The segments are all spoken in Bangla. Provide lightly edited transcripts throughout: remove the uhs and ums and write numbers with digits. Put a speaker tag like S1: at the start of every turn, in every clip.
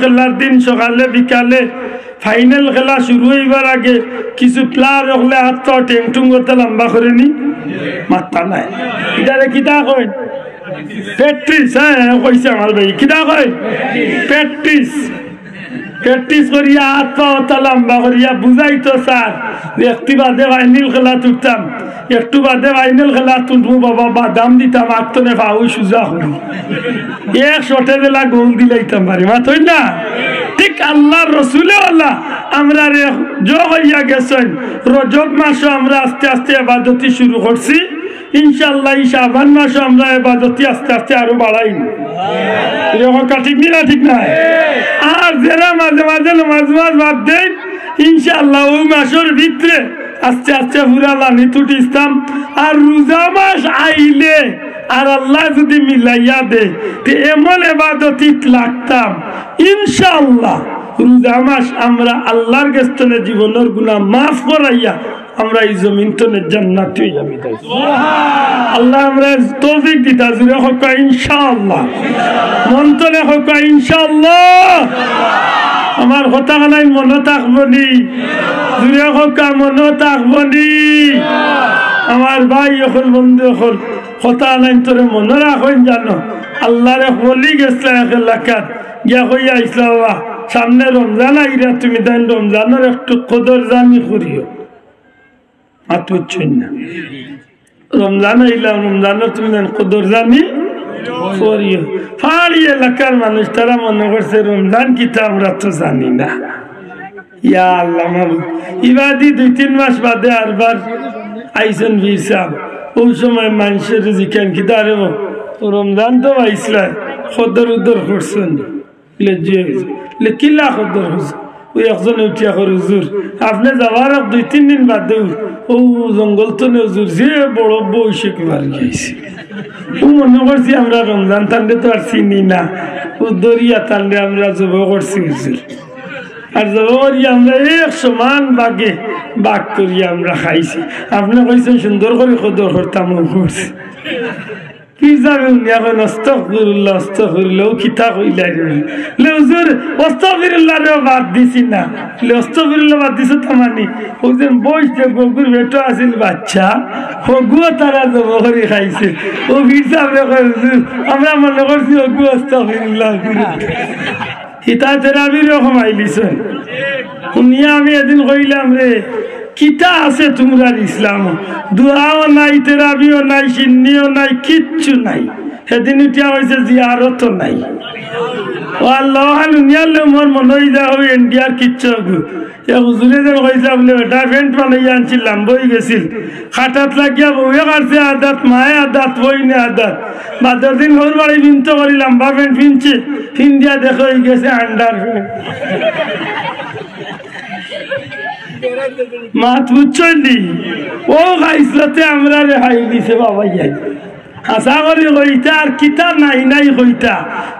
S1: খেলার দিন সকালে বিকালে ফাইনাল খেলা শুরু হইবার আগে কিছু প্লেয়ার হলে হাত টেংটুং করতে লম্বা করে নি মাত্রা নাই এটারে কিতা কয় প্র্যাকটিস হ্যাঁ কইছে আমার ভাই কিতা কয় প্র্যাকটিস প্র্যাকটিস করিয়া হাত পা লম্বা করিয়া বুঝাইতো স্যার একটু বাদে ফাইনাল খেলা তুলতাম একটু বাদে ফাইনাল খেলা তুলবো বাবা বাদাম দিতাম আত্মনে পাও সুজা হল এক শটে বেলা গোল দিলাইতাম পারি মাথই না ঠিক আল্লাহর রসুলে আল্লাহ আমরা যোগ হইয়া গেছেন রজব মাসে আমরা আস্তে আস্তে ইবাদতি শুরু করছি ইনশাআল্লাহ শাবান মাসে আমরা ইবাদতি আস্তে আস্তে আরো বাড়াই এরকম ঠিক না ঠিক না আর যারা মাঝে মাঝে নামাজ বাদ দেন ইনশাআল্লাহ ওই মাসের ভিতরে আস্তে আস্তে পুরা লানি তুটিস্তাম আর রোজা মাস আইলে আর আল্লাহ যদি মিলাইয়া দে তো এমন ইবাদতিত লাগতাম ইনশাআল্লাহ রোজা মাস আমরা আল্লাহর কাছে জীবনের গুনাহ মাফ করাইয়া আমরা এই জমিন তো জান্নাত হয়ে যাবে আল্লাহ আমরা তৌফিক দিতা জুড়ে হোক ইনশাআল্লাহ মন্তনে হোক ইনশাআল্লাহ আমার কথা নাই মনে থাকবনি জুড়ে হোক মনে থাকবনি আমার ভাই এখন বন্ধু এখন কথা নাই তোরে মনে রাখেন জানো আল্লাহরে বলি গেছিল এক এলাকাত গিয়া হইয়া ইসলাম সামনে রমজান আইরা তুমি দেন রমজানের একটু কদর জানি করিও আর বুঝছেন না রমজান আইলাম রমজানের তুমি দেন কদর জানি করিও ফাড়ি এলাকার মানুষ তারা মনে করছে রমজান কিতা আমরা তো জানি না ইয়া আল্লাহ মাহবুব ইবাদি 2-3 মাস বাদে আরবার আইসন বীর সাহেব ওই সময় মানুষের জিজ্ঞান কি দাঁড়ে রমজান তো আইসলাই খদ্দর উদ্দর করছেন কিল্লা খদ্দর করছেন ওই একজন উঠিয়া করে হুজুর আপনি যাওয়ার 2-3 দিন বাদে ও জঙ্গল তো হুজুর যে বড় বৈশাখ মারি গেছে ও মনে করছি আমরা রমজান টান্ডে তো আর চিনি না ও দরিয়া টান্ডে আমরা জব করছি হুজুর আর জব করি আমরা এক সমান বাগে বাগ করি আমরা খাইছি আপনি কইছেন সুন্দর করে খদ্দর করতাম করছি কি যাবে উনি এখন আস্তাগফিরুল্লাহ আস্তাগফিরুল্লাহ কিতা কইলাই লে হুজুর আস্তাগফিরুল্লাহ রে বাদ দিছি না লে আস্তাগফিরুল্লাহ বাদ দিছ তামানি ওজন বইতে গগুর বেটো আছিল বাচ্চা হগু তারা জব করে খাইছে ও বিসাবে হুজুর আমরা মনে করছি হগু আস্তাগফিরুল্লাহ হিতা তেরাবির রকম আইলিছেন উনি আমি এদিন কইলাম রে কিতা আছে তোমরা ইসলাম দুআও নাই তেরাবিও নাই সিন্নিও নাই কিচ্ছু নাই সেদিন উঠিয়া হয়েছে জিয়ারত নাই ও আল্লাহ নিয়ালে মোর মনে হয়ে যা ওই ইন্ডিয়ার কিচ্ছু হুজুরে যেন কইসা বলে বেটা ফ্যান্ট বানাইয়া আনছিলাম বই গেছিল খাটাত লাগিয়া বউয়ে কাটছে আদাত মায়ে আদাত বই নে আদাত বাদর দিন ঘর বাড়ি বিনতে করিলাম বা ফ্যান্ট ফিনছে ইন্ডিয়া দেখো হয়ে গেছে আন্ডার মাত বুঝছি ও গাইসলতে আমরা রেহাই দিছে বাবা যাই আশা করি কইতা আর কিতা নাই নাই কইতা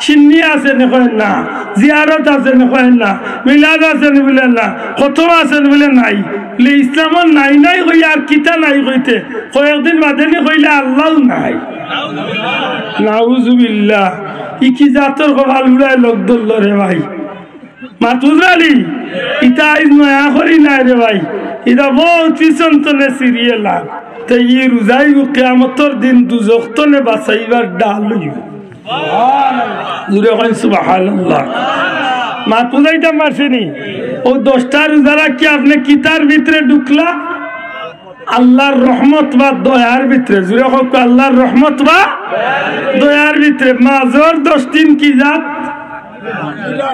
S1: সিন্নি আছে নে কয় না জিয়ারত আছে নে কয় না মিলাদ আছে নে বলে না কত আছে নে বলে নাই বলে ইসলামত নাই নাই কই আর কিতা নাই কইতে কয়েকদিন বাদে নি কইলে আল্লাহ নাই নাউজুবিল্লাহ ই কি জাতর কপাল উড়ায় লোক ধরল রে ভাই মাতুজালি ইটা ইজ নয়া করি নাই রে ভাই এটা বহুত পিছন তলে সিরিয়াল তো ই রোজাই কিয়ামতের দিন দুজখ তলে বাঁচাইবার ডাল লইব সুবহানাল্লাহ মাতুজাইটা মারছেনি ও 10টা রোজা রাখি আপনি কিতার ভিতরে ঢুকলা আল্লাহর রহমত বা দয়ার ভিতরে জুড়ে হোক আল্লাহর রহমত বা দয়ার ভিতরে মাজর 10 দিন কি জাত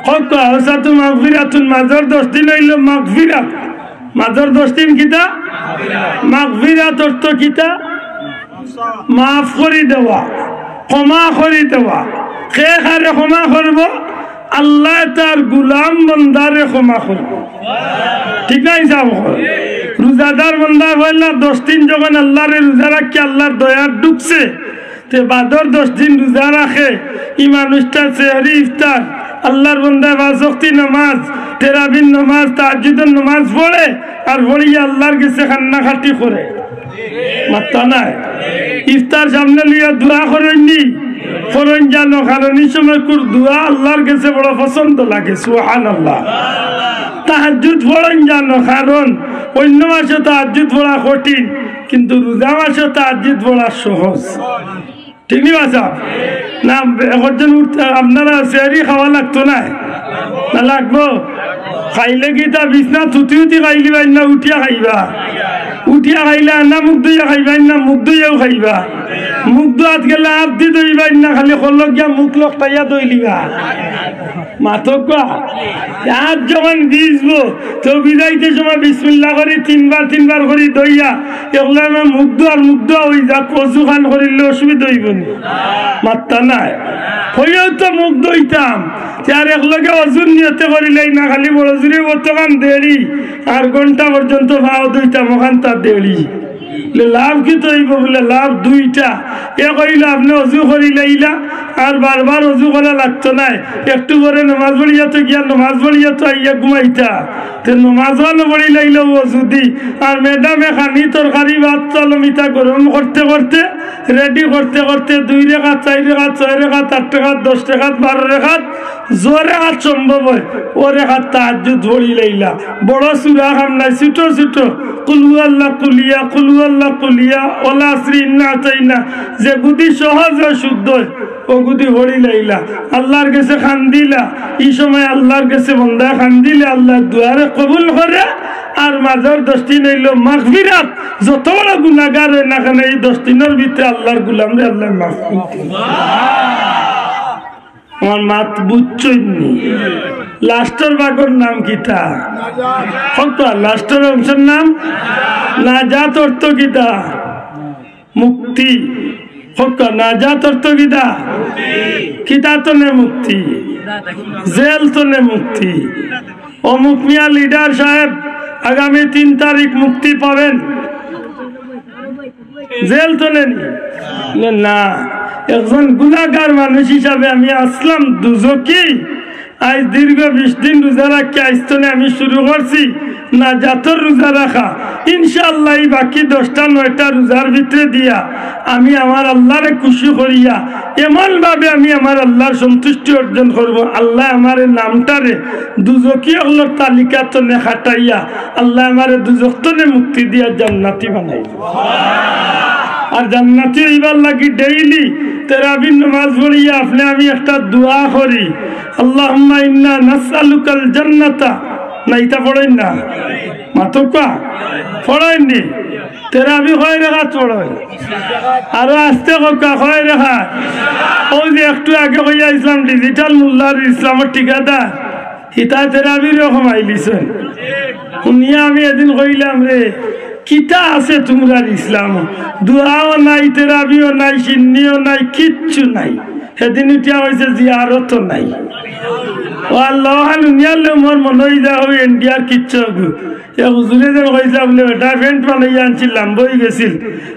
S1: কত হাসাতু মাগফিরাতুন মাজর 10 দিন হইল মাগফিরাত মাজর 10 দিন কিতা মাগফিরাত অর্থ কিতা মাফ করে দেওয়া ক্ষমা করে দেওয়া কে কারে ক্ষমা করব আল্লাহ তার গোলাম বান্দারে ক্ষমা করব ঠিক না হিসাব রোজাদার বান্দা বললা 10 দিন যখন আল্লাহরে রোজা রাখি আল্লাহর দয়া ঢুকছে তে বাদর 10 দিন রোজা রাখে এই মানুষটা সেহরি ইফতার আল্লাহর বান্দা 5 ওয়াক্ত নামাজ তারাবির নামাজ তাহাজ্জুদের নামাজ পড়ে আর পড়িয়া আল্লাহর কাছে কান্নাকাটি করে মাত্তা নাই ইফতার সামনে লিয়া দোয়া করেননি ফরন জানো কারণ এই সময় কুর দোয়া আল্লাহর কাছে বড় পছন্দ লাগে সুবহানাল্লাহ তাহাজ্জুদ ফরন জানো কারণ অন্য মাসে তাহাজ্জুদ পড়া কঠিন কিন্তু রোজা মাসে তাহাজ্জুদ পড়া সহজ ঠিক নি বাসা না একজন আপনারা সেহরি খাওয়া লাগতো না লাগবো খাইলে কি তা বিছনা থুতি উঠি খাইলিবা না উঠিয়া খাইবা উঠিয়া খাইলে না মুখ ধুইয়া খাইবা না মুখ ধুইয়াও খাইবা মুখ ধোয়াত গেলে হাত দি দইবা না খালি কলক গিয়া মুখ লকটাইয়া দইলিবা মাতকা আর যখন ভিজবো তো বিদাইতে সময় বিসমিল্লাহ করে তিনবার করে দইয়া এগুলো আমার মুখ ধোয়া হয়ে যা কচু খান করিলে অসুবিধা হইব না মাত্তা নাই হইয়াও তো মুখ দইতাম আর একলগে অজুর নিয়তে করিলেই না খালি বড় জুড়ে বর্তমান দেরি আর ঘন্টা পর্যন্ত ভাও দইতাম ওখান তার দেরি লাভ কি তো হইব বলে লাভ দুইটা এ কইলে আপনি অজু করিলে ইলা আর বারবার অজু করা লাগতো না একটু করে নমাজ পড়িয়া তো গিয়া নমাজ পড়িয়া তো আইয়া ঘুমাইতা তো নমাজ পড়ি লাইল অজু দি আর ম্যাডামে খানি তরকারি ভাত চলমিতা গরম করতে করতে রেডি করতে করতে 2 রেখাত 4 রেখাত 6 রেখাত 8 রেখাত 10 রেখাত 12 রেখাত জোরে হাত সম্ভব হয় ও রেখাত তাহাজ্জুদ পড়ি লাইলা বড় সূরা খাম নাই ছোট ছোট কুল আল্লাহ কুলিয়া কুল আল্লাহ কুলিয়া ওলা শ্রী ইন্না আতাইনা যে গুদি সহজ ও শুদ্ধ ও গুদি পড়ি লাইলা আল্লাহর কাছে খান দিলা এই সময় আল্লাহর কাছে বান্দা খান দিলে আল্লাহ দুয়ারে কবুল করে আর মাজার 10 দিন হইল মাগফিরাত যত বড় গুনাহগার হয় না কেন এই 10 দিনের ভিতরে আল্লাহর গোলামরে আল্লাহ মাফ করে আমার মাত বুঝছইনি লাস্টের বাগর নাম কিতা হতো লাস্টের অংশের নাম নাজাত অর্থ কিতা মুক্তি হতো নাজাত অর্থ কিতা কিতা তো নে মুক্তি জেল তো নে মুক্তি অমুক মিয়া লিডার সাহেব আগামী 3 তারিখ মুক্তি পাবেন জেল তো নেন না একজন গুনাহগার মানুষ হিসাবে আমি আসলাম দুজকি আজ দীর্ঘ 20 দিন রোজা রাখি আইস্তনে আমি শুরু করছি না জাতর রোজা রাখা ইনশাআল্লাহ এই বাকি 10টা 9টা রোজার ভিতরে দিয়া আমি আমার আল্লাহরে খুশি করিয়া এমন ভাবে আমি আমার আল্লাহর সন্তুষ্টি অর্জন করব আল্লাহ আমার নামটারে দুজকি আল্লাহর তালিকা তনে খাটাইয়া আল্লাহ আমারে দুজক তনে মুক্তি দিয়া জান্নাতি বানাইব আর জান্নাতি হইবার লাগি ডেইলি তারাবির নামাজ পড়িয়া আপনি আমি একটা দোয়া করি আল্লাহুম্মা ইন্না নাসআলুকাল জান্নাতা না এটা পড়েন না মাতকা পড়েন নি তারাবি কয় রাকাত পড়েন আর আস্তে কয় রাকাত ওই যে একটু আগে কইয়া ইসলাম ডিজিটাল মোল্লার ইসলামের ঠিকাদার হিতা তারাবির রকম আইলিছেন শুনিয়া আমি এদিন কইলাম রে কিতা আছে তোমরার ইসলাম দুআও নাই তেরাবিও নাই সিন্নিও নাই কিচ্ছু নাই সেদিন উঠিয়া হয়েছে জিয়ারত নাই ও আল্লাহ দুনিয়ালে মোর মনে হয়ে যাও ইন্ডিয়ার কিচ্ছু হুজুরে যেন কইসা বলে এটা প্যান্ট বানাইয়া আনছিলাম বই গেছিল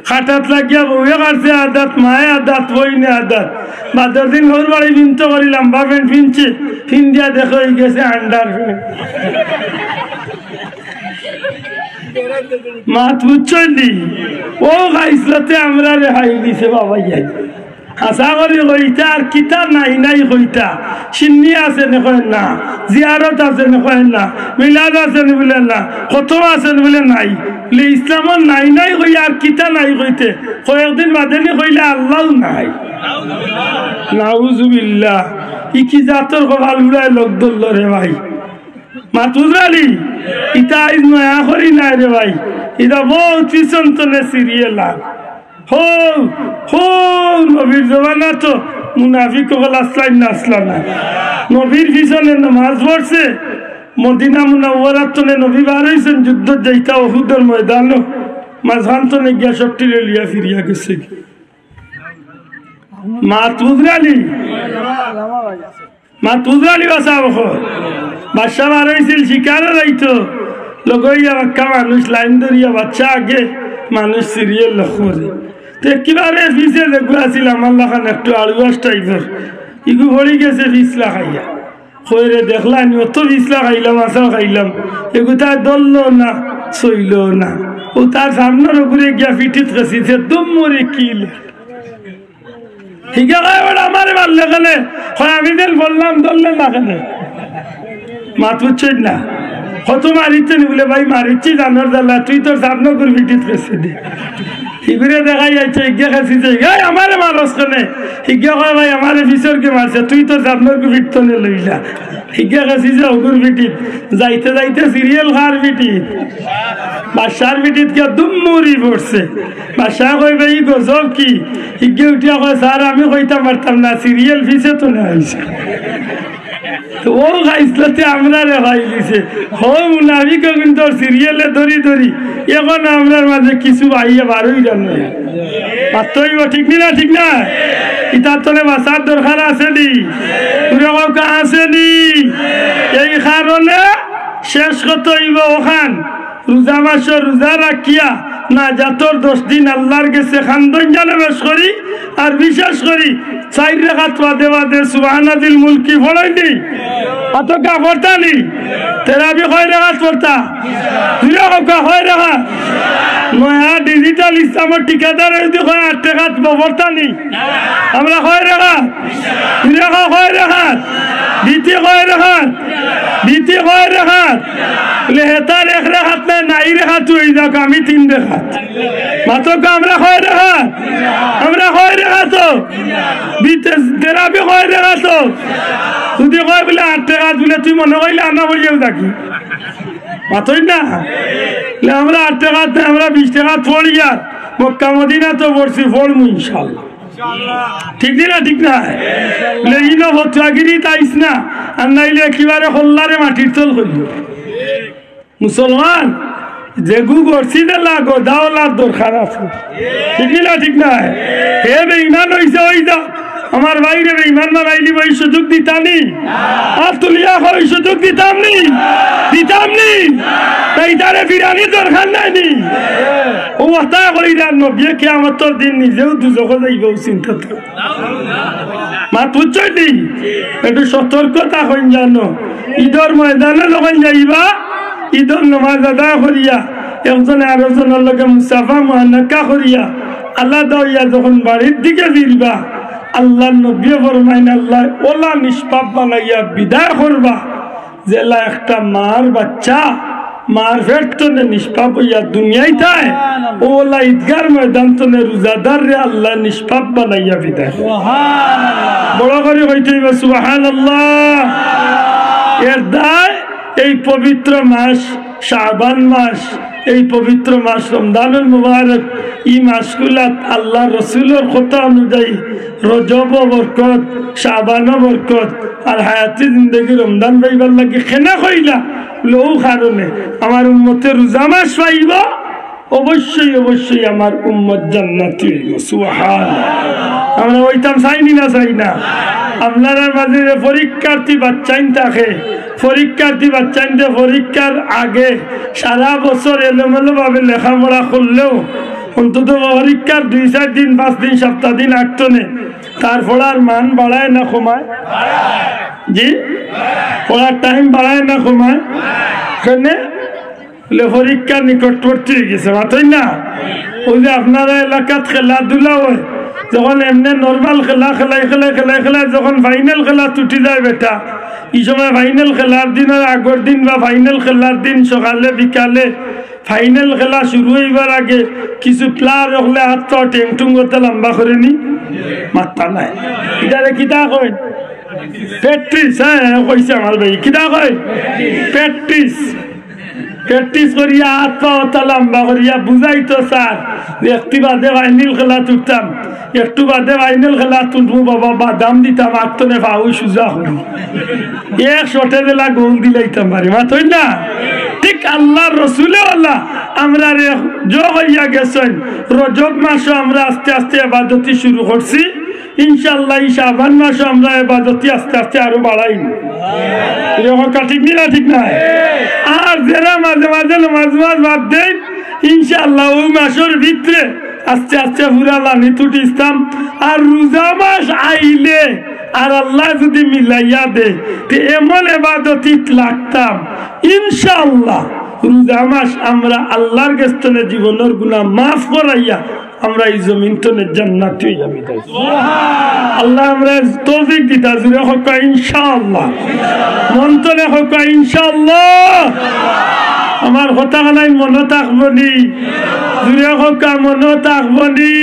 S1: খাটাত লাগিয়া বউয়ে কাটছে আদাত মায়ে আদাত বই নে আদাত বাদর দিন ঘর বাড়ি বিন্ত করিলাম বা প্যান্ট ফিনছে ফিন দিয়া দেখো হয়ে গেছে আন্ডার প্যান্ট মাত বুঝছনি ও গাইছলতে আমরা রেহাই দিছে বাবা যাই হাসা করি কইতা আর কিতা নাই নাই কইতা সিন্নি আছে নে কয় না জিয়ারত আছে নে কয় না মিলাদ আছে নে বলে না কত আছে নে বলে নাই বলে ইসলামত নাই নাই কই আর কিতা নাই কইতে কয়েকদিন বাদে নি কইলে আল্লাহ নাই নাউজুবিল্লাহ ই কি জাতর কপাল উড়ায় লোক দল রে ভাই মাতুজালি ইটা আইজ নয়া করি নাই রে ভাই এটা বহুত পিছন তলে সিরিয়াল হো হো নবীর জমানা তো মুনাফিক হল আসলাই না আসলা না নবীর পিছনে নামাজ পড়ছে মদিনা মুনাওয়ারাত তলে নবী বার হইছেন যুদ্ধ যাইতা উহুদের ময়দানও মাঝখান তলে গিয়া সবটি লিয়া ফিরিয়া গেছে মাতুজালি বাসাব বাদশা বার হয়েছিল শিকারে যাইতো লগইয়া বাক্কা মানুষ লাইন ধরিয়া বাচ্চা আগে মানুষ সিরিয়াল লক্ষ্য তো একেবারে ফিসে দেখবো আসিল আমার লাখান একটু আলুয়াস টাইপের ইগু ভরি গেছে ফিসলা খাইয়া খৈরে দেখলাম অত ফিসলা খাইলাম আসা খাইলাম এগু তার দললো না সইল না ও তার সামনের উপরে গিয়া পিঠিত খেসিছে দুম মরে কিল হিগা কয় ওটা আমারে মারলে কেন হয় আমি যেন বললাম ধরলেন না কেন মাত বুঝছেন না কত মারিচ্ছেন বলে ভাই মারিচ্ছি জানার জ্বালা তুই তোর সামনে করবি টিট পেছে দে হিগুরে দেখাই যাচ্ছে হিগা খাসি যে গাই আমারে মারস কেনে হিগা কয় ভাই আমারে ফিসরকে মারছে তুই তোর সামনের পিঠ তো নে লইলা হিগা খাসি যে অগুর পিঠিত যাইতে যাইতে সিরিয়াল খার পিঠিত বাসার পিঠিত কে দুমুরি পড়ছে বাসা কই ভাই গজব কি হিগা উঠিয়া কয় স্যার আমি কইতাম পারতাম না সিরিয়াল ফিসে তো না হয়েছে ও খাইসলাতে আমরা রে ভাই দিছে হো মুনাফিক কিন্তু সিরিয়ালে ধরি ধরি এখন আমরার মাঝে কিছু আইয়া বারোই জানো বাস্তবিক ঠিক না ঠিক না ইতার তলে বাসার দরকার আছে নি তুই কাউকে আসেনি এই কারণে শেষ কত হইব ওখান রোজা মাস রোজা রাখিয়া না যাতর 10 দিন আল্লাহর কাছে খান্দন জানে বেশ করি আর বিশেষ করি 4 রাকাত বাদে সুবহানাল্লাহিল মুলকি পড়াইনি অত কা পড়তানি তেরাবি কয় রাকাত পড়তা দুই রাকাত কয় রাকাত নয়া ডিজিটাল ইসলামের ঠিকাদার যদি কয় 8 রাকাত পড়তানি আমরা কয় রাকাত দুই রাকাত কয় রাকাত দ্বিতীয় কয় রাকাত দ্বিতীয় কয় রাকাত বলে হেতার 1 রাকাত না নাই রাকাত হই যাক আমি 3 রাকাত মাত্র আমরা কয় রাকাত আমরা কয় রাকাত তেরাবি কয় রাকাত যদি কয় বলে 8 রাকাত বলে তুই মনে কইলে আনা বলিও থাকি মাত্রই না আমরা 8 রাকাত না আমরা 20 রাকাত পড়ি আর মক্কা মদিনা তো পড়ছি পড়মু ইনশাআল্লাহ ঠিক না ঠিক না লেগিন ভতুয়াগিরি তাইস না আর নাইলে একেবারে হল্লারে মাটির তল হইল মুসলমান যেগু করছি না লাগো দাওলার দরকার আছে ঠিক না হে বেঈমান হইছে ওই দা আমার বাইরে বেঈমান বানাইলি ওই সুযোগ দিতানি আর তুলিয়া ওই সুযোগ দিতামনি তাই তারে বিরানি দরকার নাই ও কথা কই দেন নবী কিয়ামতের দিন নিজেও দুজখে যাইব চিন্তা তো মা তুচ্ছই একটু সতর্কতা হইন জানো ঈদের ময়দানে যখন যাইবা ঈদের নামাজ আদায় করিয়া একজনে আরেকজনের লগে মুসাফা মুহান্নাকা করিয়া আলাদা হইয়া যখন বাড়ির দিকে ফিরবা আল্লাহ নবী ফরমাইন আল্লাহ ওলা নিষ্পাপ বানাইয়া বিদায় করবা জেলা একটা মার বাচ্চা মার ফেট তো নিষ্পাপ হইয়া দুনিয়ায় তাই ওলা ঈদগার ময়দান তো রোজাদার রে আল্লাহ নিষ্পাপ বানাইয়া বিদায় বড় করে হইতে সুবহানাল্লাহ এর দায় এই পবিত্র মাস শাবান মাস এই পবিত্র মাস রমজানুল মুবারক এই মাসগুলাত আল্লাহ রসুলের কথা অনুযায়ী রজব বরকত শাবান বরকত আর হায়াতি জিন্দগি রমজান পাইবার লাগে খেনা কইলা লৌ কারণে আমার উম্মতের রোজা মাস পাইব অবশ্যই আমার উম্মত জান্নাতি হইব সুবহানাল্লাহ আমরা ওইটাম চাইনি না চাই না আপনার মাঝে পরীক্ষার্থী বাচ্চাইন থাকে পরীক্ষার্থী বাচ্চাইনদের পরীক্ষার আগে সারা বছর এলোমেলো ভাবে লেখাপড়া করলেও অন্তত পরীক্ষার 2-4 দিন 5 দিন সপ্তাহ দিন আগতনে তার পড়ার মান বাড়ায় না কমায় জি পড়ার টাইম বাড়ায় না কমায় কেন পরীক্ষার নিকটবর্তী হয়ে গেছে মাত্রই না ওই যে আপনারা এলাকাত খেলাধুলা হয় যখন এমনি নর্মাল খেলাই যখন ফাইনাল খেলা ছুটি যায় বেটা এই সময় ফাইনাল খেলার দিন আর আগের দিন বা ফাইনাল খেলার দিন সকালে বিকালে ফাইনাল খেলা শুরু হইবার আগে কিছু প্লেয়ার হলে হাত তো টেংটুং করতে লম্বা করে নি মাত্রা নাই এটারে কিতা কয় প্র্যাকটিস হ্যাঁ কইছে আমার ভাই কিতা কয় প্র্যাকটিস করিয়া হাত পা লম্বা করিয়া বুঝাই তো স্যার একটু বাদে ফাইনাল খেলা তুলতাম একটু বাদে ফাইনাল খেলা তুলবো বাবা বাদাম দিতাম আত্মনে পাও সুজা করি এক শটে বেলা গোল দিলাইতাম পারি মাতই না ঠিক আল্লাহ রসুলে আল্লাহ আমরা যোগ হইয়া গেছেন রজব মাসে আমরা আস্তে আস্তে ইবাদতি শুরু করছি ইনশাআল্লাহ শাবান মাসে আমরা ইবাদতি আস্তে আস্তে আরো বাড়াই ঠিক না আর যারা মাঝে মাঝে নামাজ বাদ দেন ইনশাআল্লাহ ওই মাসের ভিতরে আস্তে আস্তে পুরা লানি তুটি ইসলাম আর রোজা মাস আইলে আর আল্লাহ যদি মিলাইয়া দে তো এমন ইবাদতিত লাগতাম ইনশাআল্লাহ রোজা মাস আমরা আল্লাহর কাছে জীবনের গুনাহ মাফ করাইয়া আমরা এই জমিন তো জান্নাতি হইয়া বিদায় আল্লাহ আমরা তৌফিক দিতা জুড়ে হোক ইনশাআল্লাহ মন্তরে হোক ইনশাআল্লাহ আমার কথা নাই মনে থাকবনি জুড়ে হোক মনে থাকবনি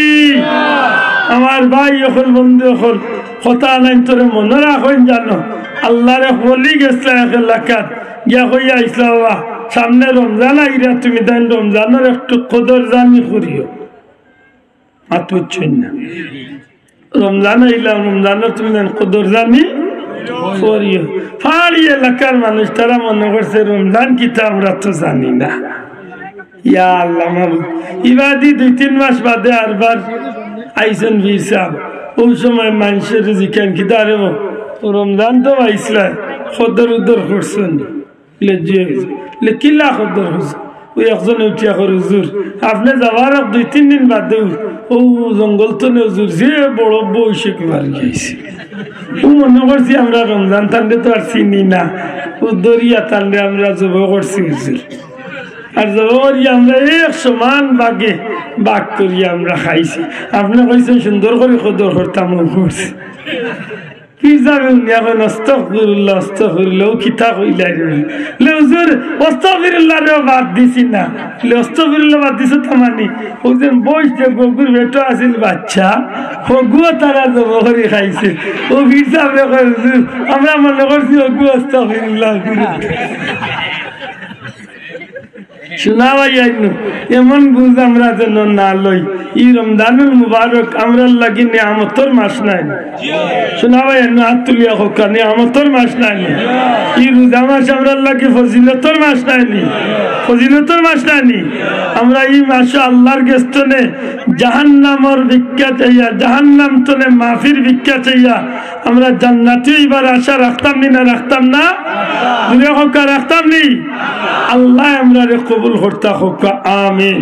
S1: আমার ভাই হল বন্ধু হল কথা নাই তোরে মনে রাখেন জানো আল্লাহরে বলি গেছিল এলাকাত গিয়া কইয়া ইসলাম সামনে রমজান আইরা তুমি দেন রমজানের একটু কদর জানি করিও হাত বুঝছেন না রমজান আইলাম রমজানের তুমি দেন কদর জানি করিও পাহাড়ি এলাকার মানুষ তারা মনে করছে রমজান কিতা আমরা তো জানি না ইয়া আল্লাহ ইবাদি 2-3 মাস বাদে আরবার আইসেন বীর সাহেব ওই সময় মানুষের জিজ্ঞান কি দাঁড়ে রমজান তো আইসলা খদ্দর উদ্দর করছেন কিল্লা খদ্দর করছে ওই একজন উঠিয়া করে হুজুর আপনি যাওয়ার 2-3 দিন বাদে ও জঙ্গল তো হুজুর যে বড় বৈশাখ মার গেছে ও মনে করছি আমরা রমজান টানলে তো আর চিনি না ও দরিয়া টানলে আমরা জব করছি হুজুর আর জবরি আমরা এক সমান বাগে বাগ করিয়া আমরা খাইছি আপনি কইছেন সুন্দর করে খদ্দর করতাম করছি কি যাবেন এখন আস্তাগফিরুল্লাহ আস্তাগফিরুল্লাহ কিতা কইলাই লে হুজুর আস্তাগফিরুল্লাহ রে বাদ দিছি না লে আস্তাগফিরুল্লাহ বাদ দিছ তামানি ওজন বইতে গগুর বেটা আছিল বাচ্চা হগুয়া তারা জবরি খাইছে ও বীর সাহেব রে হুজুর আমরা মনে করছি হগু আস্তাগফিরুল্লাহ শোনাওয়া যাইনো এমন বুঝ আমরা যেন না লই ই রমজানুল মুবারক আমরা লাগি নিয়ামতর মাস নাই শোনাওয়া যাইনো হাত তুলিয়া হোক নিয়ামতর মাস নাই ই রোজা মাস আমরা লাগি ফজিলতর মাস নাই ফজিলতর মাস নাই আমরা এই মাসে আল্লাহর গেস্তনে জাহান্নামর ভিক্ষা চাইয়া জাহান্নাম তনে মাফির ভিক্ষা চাইয়া আমরা জান্নাতি এবার আশা রাখতাম নি না রাখতাম না দুনিয়া হোক রাখতাম নি আল্লাহ আমরা রে কবুল করতা হোক আমিন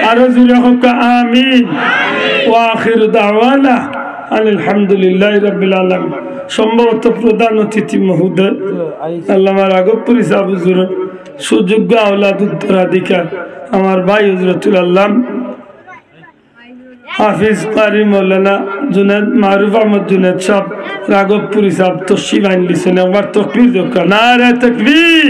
S1: আর জুড়ে হোক আমিন ওয়া আখিরু দাওয়ানা আলহামদুলিল্লাহি রাব্বিল আলামিন সম্ভবত প্রধান অতিথি মহোদয় আল্লামা রাঘবপুরী সাহেব হুজুর সুযোগ্য আওলাদ উত্তরাধিকার আমার ভাই হযরতুল আল্লাহ হাফিজ কারি মৌলানা জুনায়েদ মারুফ আহমদ জুনায়েদ সাহেব রাঘবপুরী সাহেব তশরিফ আনলিছেন একবার তাকবীর দরকার নারে তাকবীর